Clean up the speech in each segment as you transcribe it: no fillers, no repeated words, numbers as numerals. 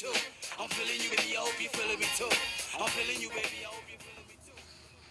too. I'm feeling you, baby, I hope you feeling me too. I'm feeling you, baby, I hope you feeling me too.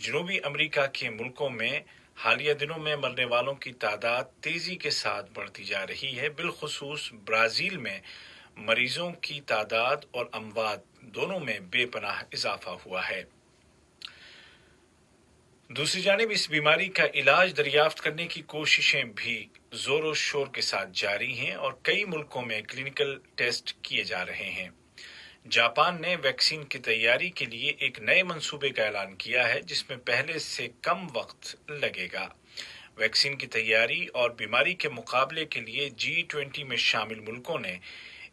جنوبی امریکہ کے ملکوں میں حالیہ دنوں میں مرنے والوں کی تعداد تیزی کے ساتھ بڑھتی جا رہی ہے، بالخصوص برازیل میں مریضوں کی تعداد اور اموات دونوں میں بے پناہ اضافہ ہوا ہے۔ دوسری جانب اس بیماری کا علاج دریافت کرنے کی کوششیں بھی زور و شور کے ساتھ جاری ہیں اور کئی ملکوں میں کلینکل ٹیسٹ کیے جا رہے ہیں۔ جاپان نے ویکسین کی تیاری کے لیے ایک نئے منصوبے کا اعلان کیا ہے جس میں پہلے سے کم وقت لگے گا۔ ویکسین کی تیاری اور بیماری کے مقابلے کے لیے G20 میں شامل ملکوں نے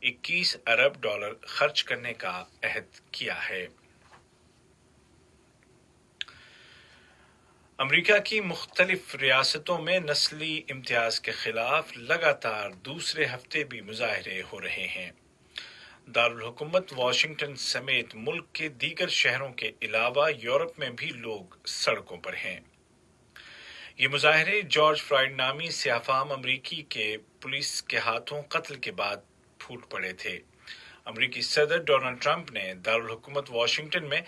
$21 ارب خرچ کرنے کا عہد کیا ہے۔ امریکہ کی مختلف ریاستوں میں نسلی امتیاز کے خلاف لگاتار دوسرے ہفتے بھی مظاہرے ہو رہے ہیں۔ دارالحکومت واشنگٹن سمیت ملک کے دیگر شہروں کے علاوہ یورپ میں بھی لوگ سڑکوں پر ہیں۔ یہ مظاہرے جارج فلائیڈ نامی سیاہ فام امریکی کے پولیس کے ہاتھوں قتل کے بعد پھوٹ پڑے تھے۔ امریکی صدر ڈونلڈ ٹرمپ نے دارالحکومت واشنگٹن میں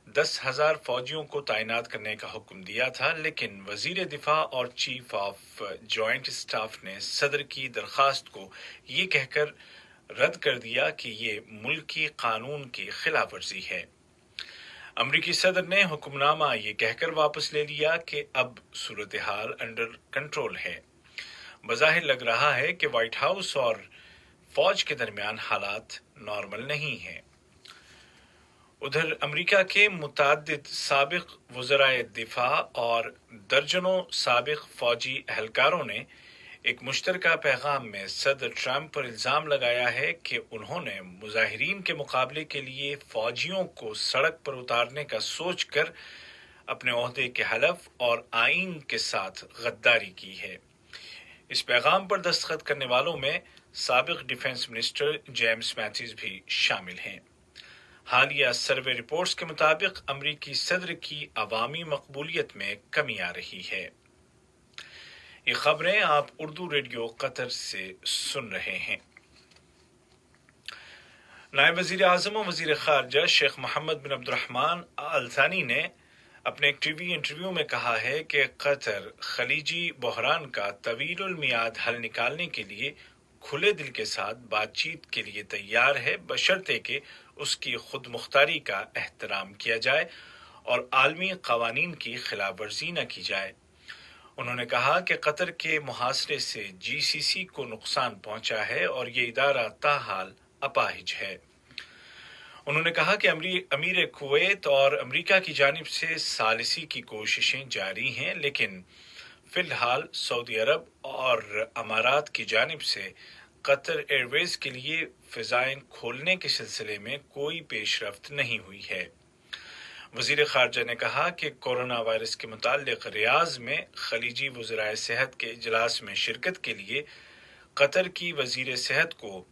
10,000 فوجیوں کو تعینات کرنے کا حکم دیا تھا، لیکن وزیر دفاع اور چیف آف جوائنٹ اسٹاف نے صدر کی درخواست کو یہ کہہ کر رد کر دیا کہ یہ ملکی قانون کی خلاف ورزی ہے۔ امریکی صدر نے حکم نامہ یہ کہہ کر واپس لے لیا کہ اب صورتحال انڈر کنٹرول ہے۔ بظاہر لگ رہا ہے کہ وائٹ ہاؤس اور فوج کے درمیان حالات نارمل نہیں ہیں۔ ادھر امریکہ کے متعدد سابق وزرائے دفاع اور درجنوں سابق فوجی اہلکاروں نے ایک مشترکہ پیغام میں صدر ٹرمپ پر الزام لگایا ہے کہ انہوں نے مظاہرین کے مقابلے کے لیے فوجیوں کو سڑک پر اتارنے کا سوچ کر اپنے عہدے کے حلف اور آئین کے ساتھ غداری کی ہے۔ اس پیغام پر دستخط کرنے والوں میں سابق ڈیفنس منسٹر جیمز میتھیز بھی شامل ہیں۔ حالیہ سروے رپورٹس کے مطابق امریکی صدر کی عوامی مقبولیت میں کمی آ رہی ہے۔ یہ خبریں آپ اردو ریڈیو قطر سے سن رہے ہیں۔ نائب وزیر اعظم و وزیر خارجہ شیخ محمد بن عبد الرحمن آل ثانی نے اپنے ایک ٹی وی انٹرویو میں کہا ہے کہ قطر خلیجی بحران کا طویل المیعاد حل نکالنے کے لیے کھلے دل کے ساتھ بات چیت کے لیے تیار ہے، بشرطے کہ اس کی خود مختاری کا احترام کیا جائے اور عالمی قوانین کی خلاف ورزی نہ کی جائے۔ انہوں نے کہا کہ قطر کے محاصرے سے GCC کو نقصان پہنچا ہے اور یہ ادارہ تاحال اپاہج ہے۔ انہوں نے کہا کہ امیر کویت اور امریکہ کی جانب سے ثالثی کی کوششیں جاری ہیں، لیکن فی الحال سعودی عرب اور امارات کی جانب سے قطر ایئر ویز کے لیے فضائیں کھولنے کے سلسلے میں کوئی پیش رفت نہیں ہوئی ہے۔ وزیر خارجہ نے کہا کہ کورونا وائرس کے متعلق ریاض میں خلیجی وزرائے صحت کے اجلاس میں شرکت کے لیے قطر کی وزیر صحت کو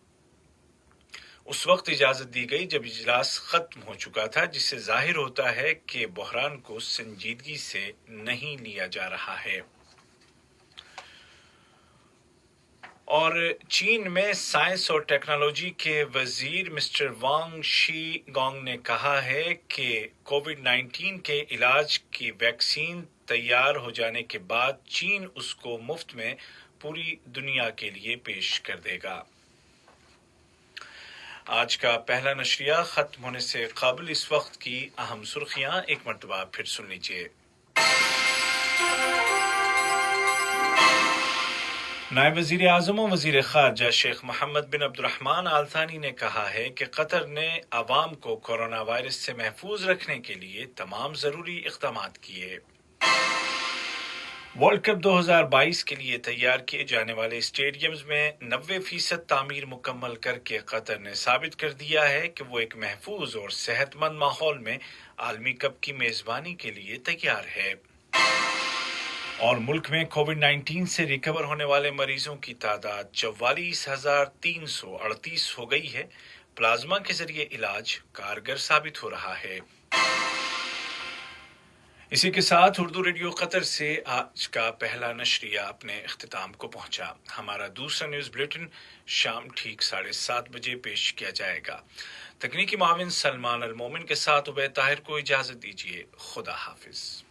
اس وقت اجازت دی گئی جب اجلاس ختم ہو چکا تھا، جس سے ظاہر ہوتا ہے کہ بحران کو سنجیدگی سے نہیں لیا جا رہا ہے۔ اور چین میں سائنس اور ٹیکنالوجی کے وزیر مسٹر وانگ شی گونگ نے کہا ہے کہ کووڈ-19 کے علاج کی ویکسین تیار ہو جانے کے بعد چین اس کو مفت میں پوری دنیا کے لیے پیش کر دے گا۔ آج کا پہلا نشریہ ختم ہونے سے قبل اس وقت کی اہم سرخیاں ایک مرتبہ پھر سن لیجیے۔ نائب وزیر اعظم و وزیر خارجہ شیخ محمد بن عبد الرحمن آل ثانی نے کہا ہے کہ قطر نے عوام کو کورونا وائرس سے محفوظ رکھنے کے لیے تمام ضروری اقدامات کیے۔ ورلڈ کپ 2022 کے لیے تیار کیے جانے والے اسٹیڈیمز میں 90% تعمیر مکمل کر کے قطر نے ثابت کر دیا ہے کہ وہ ایک محفوظ اور صحت مند ماحول میں عالمی کپ کی میزبانی کے لیے تیار ہے۔ اور ملک میں کووڈ-19 سے ریکور ہونے والے مریضوں کی تعداد 44,338 ہو گئی ہے۔ پلازما کے ذریعے علاج کارگر ثابت ہو رہا ہے۔ اسی کے ساتھ اردو ریڈیو قطر سے آج کا پہلا نشریہ اپنے اختتام کو پہنچا۔ ہمارا دوسرا نیوز بلیٹن شام ٹھیک 7:30 بجے پیش کیا جائے گا۔ تکنیکی معاون سلمان المومن کے ساتھ عبید طاہر کو اجازت دیجیے۔ خدا حافظ۔